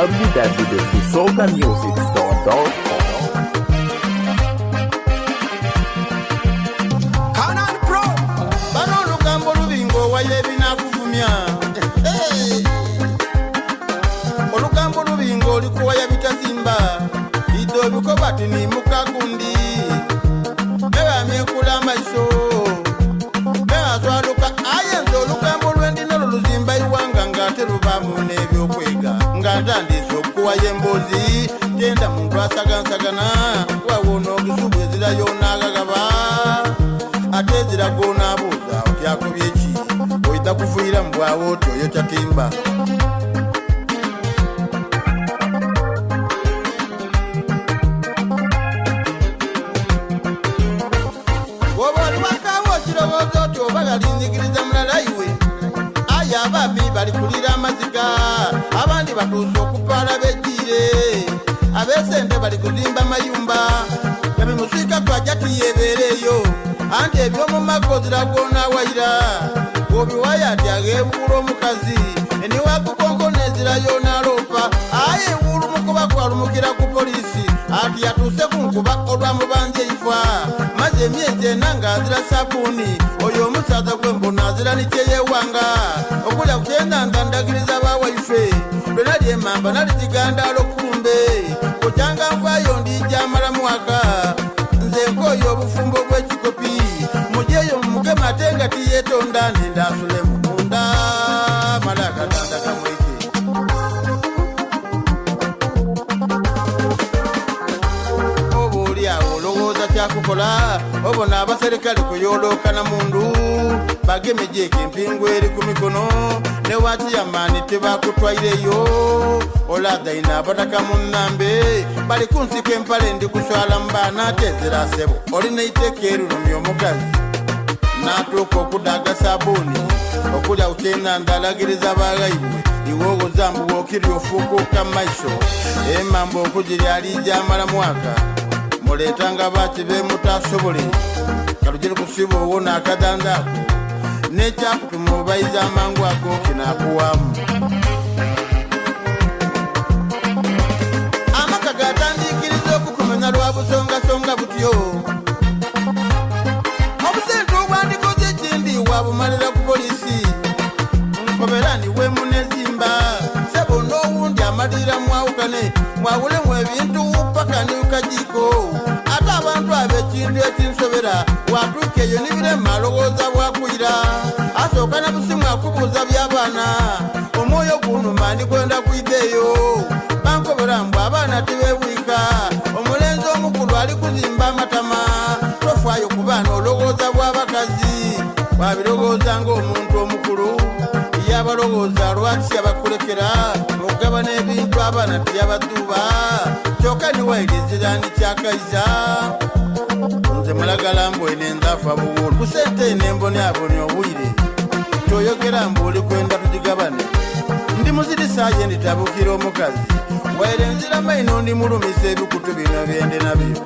www.socamusicstore.com. Canal Pro bano lugambo lubingo waye binakuvumya olugambo lubingo likuwaya bitazimba ido bikobati ni mukagundi mewamekula amaiso mewazwaluka ayenza olugambo lwendina luluzimba iwanga ngate lubamu nebyokwega nga ntandisa okuwaya embozi tenda muntu asagansagana wawona obusubu ezira yonagagaba ate ezira gonabuuza otyakubye ki oyita kufuira mu bwawo oti oyo kyatimba balinzikiriza mulala iwe aya abaami balikulira amaziga abandi batuusa okupaala bejjire abesente bali kuzimba mayumba ebimusika twajatiyebeereeyo anti ebyomumaka oziragwonawayira obiwaya ati agebuula omukazi eniwakukonko nezirayo naloopa aye ewuulu mukuba kwalumukira ku polisi ati yatuuse ku nkuba olwamubanja eifa maze emyezi ena ng'azira sabuuni oyo omusaza gwembona azira nikyeyewanga okulya kukyendanda ndagiriza bawaife lwena lyemamba nalizigandaalo kumbe kukyanga nvayo ndijamala mwaka nze nkooyo obufumbo bw'ekikopi mujeyo mumugema ate nga tiyeetonda nendasule mumunda mala akatanda kamweke kyakukola obona abaserikale kuyolokana mundu bagemejeka empingu eri ku mikono newati yamani tebakutwaireyo oladaina abataka munnambe bali kunsika empale ndi kuswala mubaana atezera sebo olina iteeka erulumya omukazi natuuka okudaga sabuuni okulya kukyenda alagiriza bagaibwe iwe ogozambu wokiri ofuukuuka mumaiso emambo okugirya alijamala mwaka muletanga baki bemutasobole kalugire kusiba owona akadandako nekyakutuma obayiza amangu ago kinakuwamu amaka gatandikiriza okukumenya lwa busongasonga butyo obusente obwandikoze ekindi wabumalira ku polisi nkoberani we munezimba sebo n'owundi amalira mwawukane mwawulemu ebintu paka niukajiko ate abantu ab'ekintu ekinsobera watuuka eyo nibirema alowooza bwakuyira asooka na busimu akubuuza by'abaana omwoyo gunuma ndikwenda kwideeyo bankobera mbw abaana tibebwika omulenzi omukulu ali kuzimba amatama tofaayo ku baana olowooza bw'abakazi wabirowooza ng'omuntu omukulu yabalowooza lwaki yabakulekera okugaba n'ebintu abaana teyabaduuba kyokka niwayirizira nikyakaiza nze mulagala mbwene nzaafa buwulu ku sente nemboni aboni obwire kyoyogera mbuuli kwenda tugigabane ndi muzirisaaye nditabukira omukazi waire nzira maino ndimulumisa ebikutu bino byende nabyo